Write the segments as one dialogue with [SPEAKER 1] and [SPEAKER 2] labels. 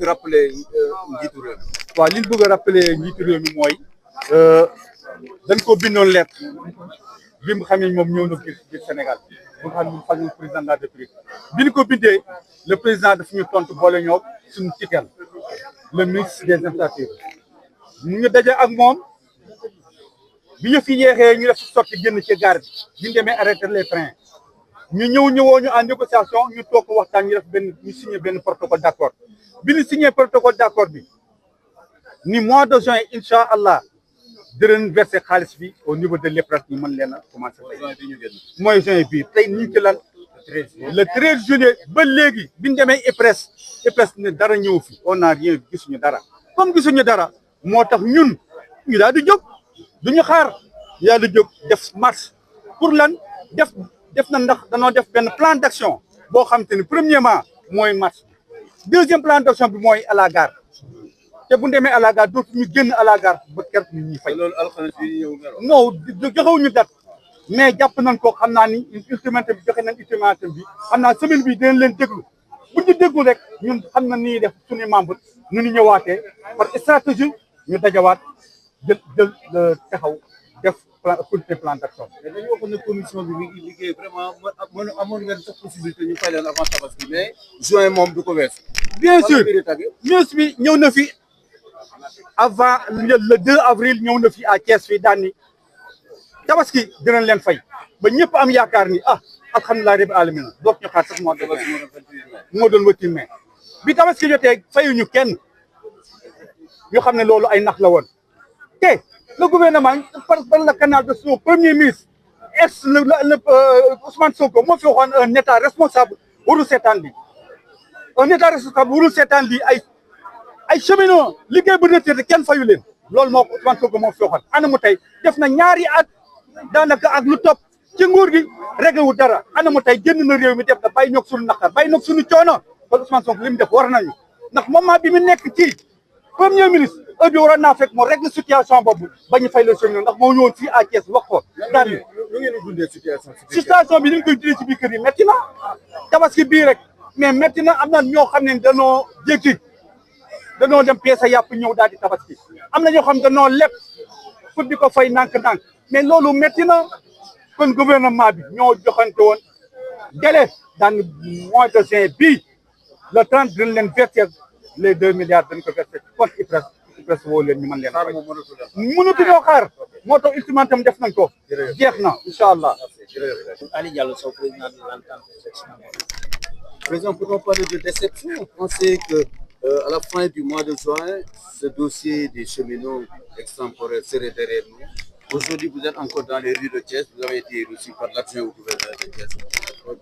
[SPEAKER 1] rappeler njiitu réew mi.
[SPEAKER 2] waaw li ñu bëgg a rappeler njiitu réew mi mooy dañ ko bindoon lettre bi mu xam ne moom ñëw na biir Sénégal bu nga xam ne fal président de la République bi ñu ko bindee le président daf ñu tontu boole ñoo suñu tutelle le ministre des infrastructures ñu daje ak moom bi ñu fi yeexee ñu def sotti génn ci gare bi ñu demee arrêter les trains ñu ñëwoo ñu en négociation ñu toog waxtaan ñu def ñu signé benn protocole d'accord bi ñu signé protocole d'accord bi ni mois de juin incha allah dinañ verser xaalis bi au niveau de l'EPRES ñu mën leen a commencé tey mooy juin bii tey ñu ngi ci lan le 13 juillet ba léegi bi ñu demee EPRES ne dara ñëw fi on n'a rien gisuñu dara comme gisuñu dara moo tax ñun ñu daal di jóg duñu xaar ñu daal di jóg def marche pour lan def na ndax danoo def benn plan d'action boo xam te ne premièrement mooy marche deuxième plan d'action bi mooy à la gare te bu ñu demee à la gare dootu ñu génn à la gare ba keroog ñu ñuy fay.
[SPEAKER 1] loolu alxames bi ñëw
[SPEAKER 2] non joxewuñu date mais jàpp nañ ko xam naa ni ultimatum bi joxe nañ ultimatum bi xam naa semaine bi dinañ leen déglu bu ñu déglu rek ñun xam na ni def suñu membre nu ñu ñëwaatee par stratégie ñu dajawaat jël taxaw def plan d'action.
[SPEAKER 1] mais dañu waxoon ne commission bi mi ngi liggéey vraiment amoon ngeen sax possibilité ñu fay leen avant tabaski mais juin moom du ko weesu.
[SPEAKER 2] bien sûr ministre bi ñëw na fi avant le 2 avril ñëw na fi à Thiès fii daan ni tabaski dinañ leen fay ba ñëpp am yaakaar ni alhamdulilah rabbil alamin doot ñu xaar sax moo doon wëtti mai bi tabaski jotee fayuñu kenn ñu xam ne loolu ay nax la woon te le gouvernement par le canal de son premier ministre Ousmane Sonko moo fi waxoon un état responsable warul seetaan bi un état responsable warul seetaan bi ay cheminots liggéey bu retraité kenn fayu leen loolu moo ko Ousmane Sonko moo fi waxoon ana mu tey def na ñaari at daanaka ak lu topp ci nguur gi réglé wu dara ana mu tey génn na réew mi def na bàyyi ñoog suñu naqar bàyyi ñoog suñu coono kon Ousmane Sonko li mu def war nañu ndax moment bi mu nekk ci premier ministre heure bi waroon naa fekk moo règle situation boobu ba ñu fay le cheminots ndax moo ñëwoon fii à Thiès wax ko daal di
[SPEAKER 1] lu ngeen di dundee
[SPEAKER 2] situation bi ni ñu koy dundee ci biir kër yi métti na tabaski bii rek mais métti na am na ñoo xam ne danoo jékki danoo dem peese yàpp ñëw daal di tabaski am na ñoo xam danoo lépp pour di ko fay nànk-nànk mais loolu métti na kon gouvernement bi ñoo joxante woon délai dans mois de juin bii le 30 dinañ leen verser les 2 milliards dañ ko verser compte IPRES woo leen ñu mën leen fay mënatuñoo xaar moo tax ultimatum def nañ ko jeex na incha allah.
[SPEAKER 3] Ali Diallo Sow, président de l'entente.
[SPEAKER 1] Président, pour parler de déception, on pensait que à la fin du mois de juin, ce dossier des cheminots extemporaires serait derrière nous. Aujourd'hui, vous êtes encore dans les rues de Thiès, vous avez été reçu par l'adjoint au gouverneur de Thiès.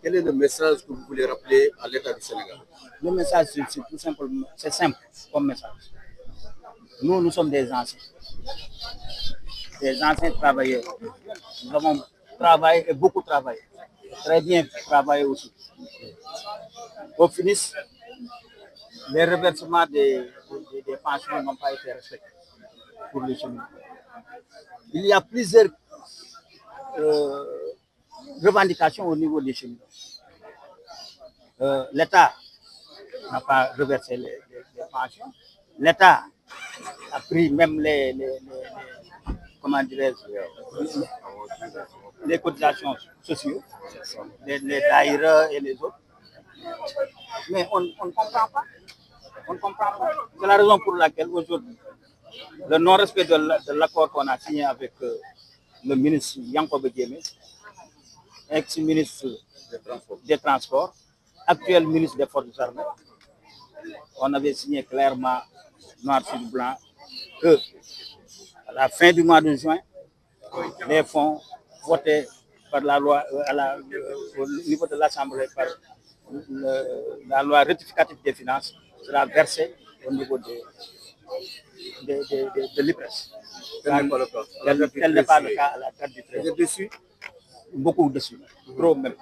[SPEAKER 1] Quel est le message que vous voulez rappeler à l'État du Sénégal?
[SPEAKER 3] Le message, c'est tout simplement, c'est simple comme message. Nous sommes des anciens travailleurs. Nous avons travaillé et beaucoup travaillé. Très bien travaillé aussi. Au finish, les reversements des pensions n'ont pas été respectés pour les cheminots. Il y a plusieurs revendications au niveau des cheminots. L'État n'a pas reversé les pensions. L'État a pris même les cotisations sociales, les daïras et les autres. Mais on ne comprend pas. On ne comprend pas. C'est la raison pour laquelle aujourd'hui, le non-respect de l'accord qu'on a signé avec le ministre Yankoba Diémé, ex-ministre des Transports, actuel ministre des Forces armées, on avait signé clairement, noir sur blanc, que à la fin du mois de juin, les fonds votés par la loi au niveau de l'Assemblée par la loi rectificative des finances sera versée au niveau de l'IPRES. Tel n'est pas le cas à la date du 13.
[SPEAKER 1] Vous êtes déçu?
[SPEAKER 3] Beaucoup déçu, trop même.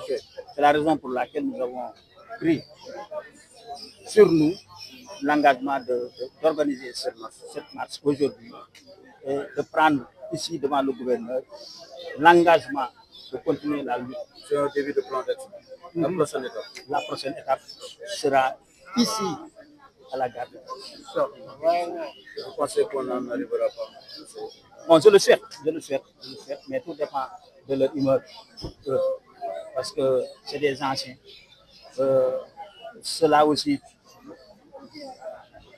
[SPEAKER 3] C'est la raison pour laquelle nous avons pris sur nous l'engagement d'organiser cette marche aujourd'hui et de prendre ici devant le gouverneur l'engagement de continuer la lutte.
[SPEAKER 1] C'est un début de plan d'action. La prochaine étape
[SPEAKER 3] sera ici à la garde.
[SPEAKER 1] Vous pensez qu'on n'en arrivera pas?
[SPEAKER 3] Bon, je le souhaite, mais tout dépend de leur humeur. Parce que c'est des anciens. Cela aussi,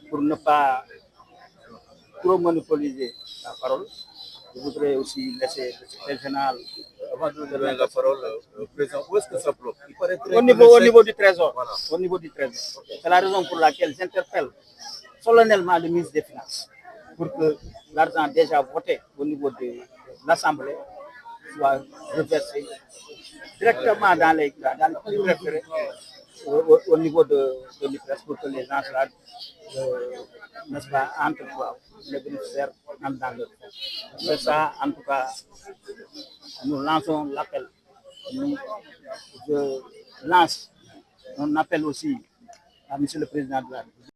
[SPEAKER 3] pour ne pas trop monopoliser la parole, je voudrais aussi laisser le secrétaire général.
[SPEAKER 1] Avant de donner la parole au président, où est-ce que ça bloque? Il paraîtrait
[SPEAKER 3] Au niveau du Trésor. Voilà. Au niveau du Trésor. C'est la raison pour laquelle j'interpelle solennellement le ministre des Finances pour que l'argent déjà voté au niveau de l'Assemblée soit reversé directement dans les préférés au niveau de l'IPRES pour que les gens là, n'est-ce pas, entre quoi, les bénéficiaires entrent dans leur fonds. C'est ça, en tout cas, nous lançons l'appel. Je lance un appel aussi à M. le Président de la République.